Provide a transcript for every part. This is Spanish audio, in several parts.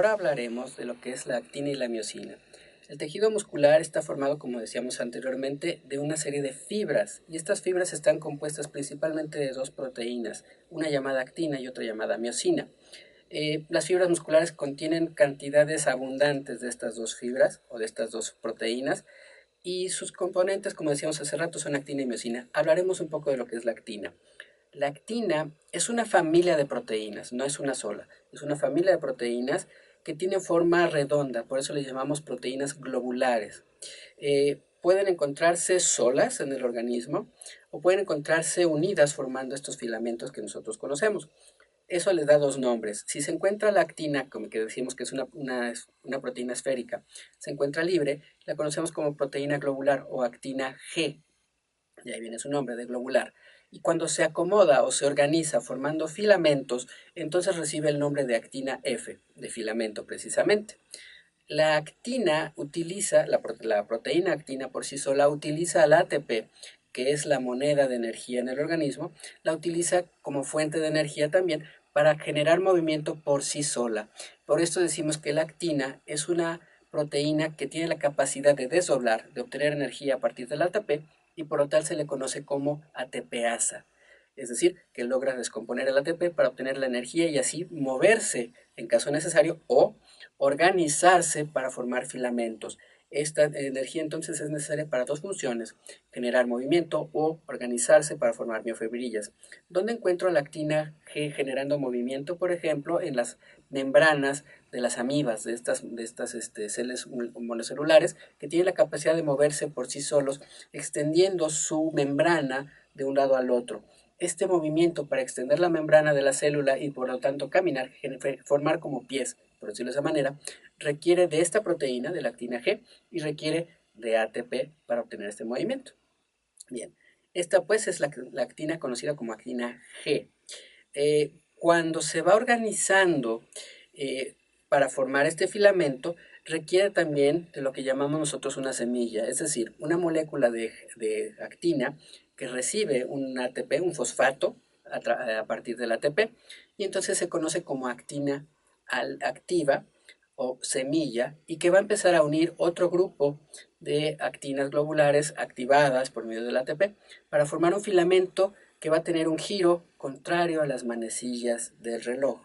ahora hablaremos de lo que es la actina y la miosina. El tejido muscular está formado, como decíamos anteriormente, de una serie de fibras, y estas fibras están compuestas principalmente de dos proteínas, una llamada actina y otra llamada miosina. Las fibras musculares contienen cantidades abundantes de estas dos fibras o de estas dos proteínas, y sus componentes, como decíamos hace rato, son actina y miosina. Hablaremos un poco de lo que es la actina. La actina es una familia de proteínas, no es una sola, es una familia de proteínas que tienen forma redonda, por eso le llamamos proteínas globulares. Pueden encontrarse solas en el organismo o pueden encontrarse unidas formando estos filamentos que nosotros conocemos. Eso les da dos nombres. Si se encuentra la actina, como que decimos que es una proteína esférica, se encuentra libre, la conocemos como proteína globular o actina G. De ahí viene su nombre, de globular. Y cuando se acomoda o se organiza formando filamentos, entonces recibe el nombre de actina F, de filamento precisamente. La actina utiliza, la proteína actina por sí sola utiliza el ATP, que es la moneda de energía en el organismo, la utiliza como fuente de energía también para generar movimiento por sí sola. Por esto decimos que la actina es una proteína que tiene la capacidad de desdoblar, de obtener energía a partir del ATP, y por lo tal se le conoce como ATPasa. Es decir, que logra descomponer el ATP para obtener la energía y así moverse en caso necesario o organizarse para formar filamentos. Esta energía entonces es necesaria para dos funciones, generar movimiento o organizarse para formar miofibrillas. ¿Dónde encuentro la actina G generando movimiento? Por ejemplo, en las membranas de las amibas, de estas células monocelulares que tienen la capacidad de moverse por sí solos, extendiendo su membrana de un lado al otro. Este movimiento para extender la membrana de la célula y por lo tanto caminar, formar como pies, por decirlo de esa manera, requiere de esta proteína, de la actina G, y requiere de ATP para obtener este movimiento. Bien, esta pues es la actina conocida como actina G. Cuando se va organizando para formar este filamento, requiere también de lo que llamamos nosotros una semilla, es decir, una molécula de actina que recibe un ATP, un fosfato, a partir del ATP, y entonces se conoce como actina activa o semilla, y que va a empezar a unir otro grupo de actinas globulares activadas por medio del ATP para formar un filamento que va a tener un giro contrario a las manecillas del reloj.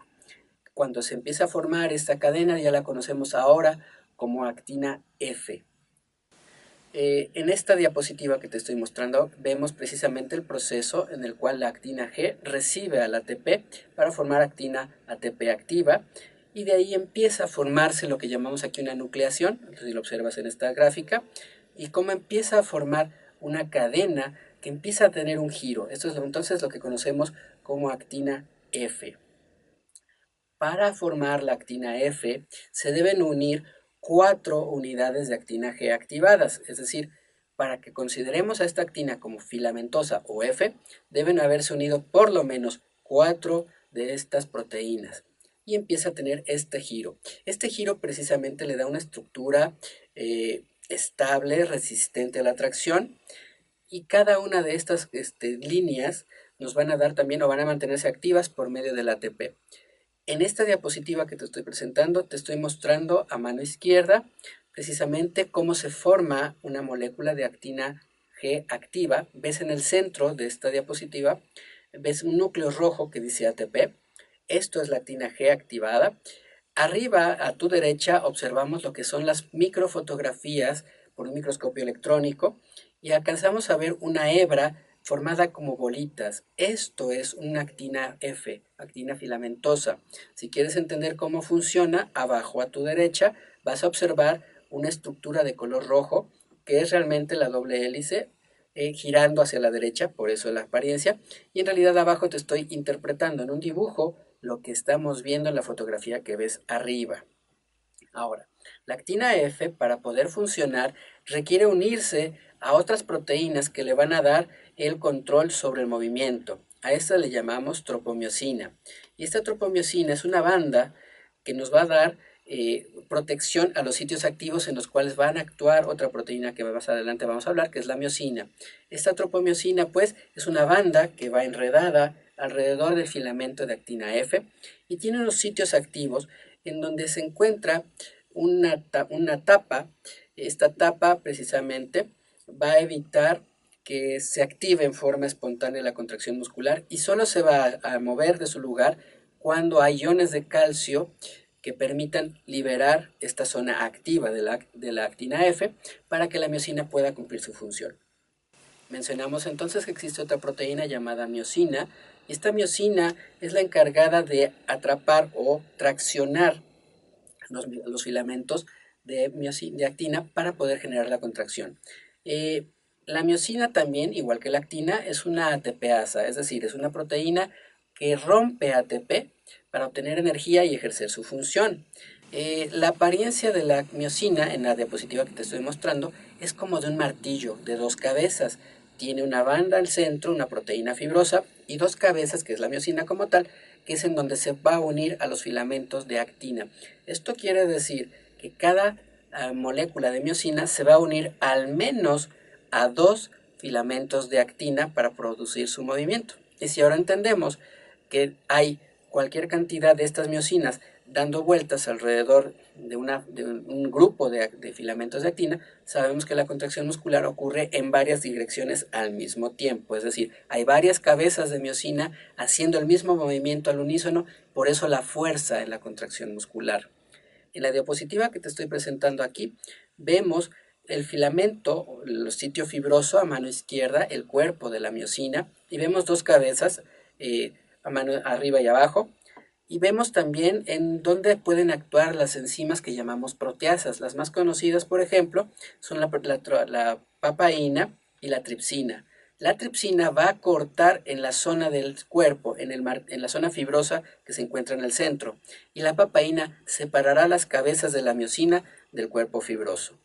Cuando se empieza a formar esta cadena, ya la conocemos ahora como actina F. En esta diapositiva que te estoy mostrando, vemos precisamente el proceso en el cual la actina G recibe al ATP para formar actina ATP activa, y de ahí empieza a formarse lo que llamamos aquí una nucleación, si lo observas en esta gráfica, y cómo empieza a formar una cadena que empieza a tener un giro. Esto es entonces lo que conocemos como actina F. Para formar la actina F se deben unir 4 unidades de actina G activadas, es decir, para que consideremos a esta actina como filamentosa o F, deben haberse unido por lo menos 4 de estas proteínas y empieza a tener este giro. Este giro precisamente le da una estructura estable, resistente a la tracción, y cada una de estas líneas nos van a dar también o van a mantenerse activas por medio del ATP. En esta diapositiva que te estoy presentando, te estoy mostrando a mano izquierda precisamente cómo se forma una molécula de actina G activa. Ves en el centro de esta diapositiva, ves un núcleo rojo que dice ATP. Esto es la actina G activada. Arriba, a tu derecha, observamos lo que son las microfotografías por un microscopio electrónico y alcanzamos a ver una hebra formada como bolitas. Esto es una actina F, actina filamentosa. Si quieres entender cómo funciona, abajo a tu derecha vas a observar una estructura de color rojo que es realmente la doble hélice girando hacia la derecha, por eso la apariencia, y en realidad abajo te estoy interpretando en un dibujo lo que estamos viendo en la fotografía que ves arriba. Ahora, la actina F, para poder funcionar, requiere unirse a otras proteínas que le van a dar el control sobre el movimiento. A esta le llamamos tropomiosina. Y esta tropomiosina es una banda que nos va a dar protección a los sitios activos en los cuales van a actuar otra proteína que más adelante vamos a hablar, que es la miosina. Esta tropomiosina, pues, es una banda que va enredada alrededor del filamento de actina F y tiene unos sitios activos en donde se encuentra una tapa. Esta tapa precisamente va a evitar que se active en forma espontánea la contracción muscular y solo se va a mover de su lugar cuando hay iones de calcio que permitan liberar esta zona activa de la actina F para que la miosina pueda cumplir su función. Mencionamos entonces que existe otra proteína llamada miosina, y esta miosina es la encargada de atrapar o traccionar los filamentos de actina para poder generar la contracción. La miosina también, igual que la actina, es una ATPasa, es decir, es una proteína que rompe ATP para obtener energía y ejercer su función. La apariencia de la miosina en la diapositiva que te estoy mostrando es como de un martillo de dos cabezas. Tiene una banda al centro, una proteína fibrosa, y dos cabezas, que es la miosina como tal, que es en donde se va a unir a los filamentos de actina. Esto quiere decir que cada molécula de miosina se va a unir al menos a dos filamentos de actina para producir su movimiento. Y si ahora entendemos que hay cualquier cantidad de estas miosinas dando vueltas alrededor de un grupo de filamentos de actina, sabemos que la contracción muscular ocurre en varias direcciones al mismo tiempo. Es decir, hay varias cabezas de miosina haciendo el mismo movimiento al unísono, por eso la fuerza en la contracción muscular. En la diapositiva que te estoy presentando aquí, vemos el filamento, el sitio fibroso a mano izquierda, el cuerpo de la miosina, y vemos dos cabezas a mano arriba y abajo. Y vemos también en dónde pueden actuar las enzimas que llamamos proteasas. Las más conocidas, por ejemplo, son la papaína y la tripsina. La tripsina va a cortar en la zona del cuerpo, en la zona fibrosa que se encuentra en el centro. Y la papaína separará las cabezas de la miosina del cuerpo fibroso.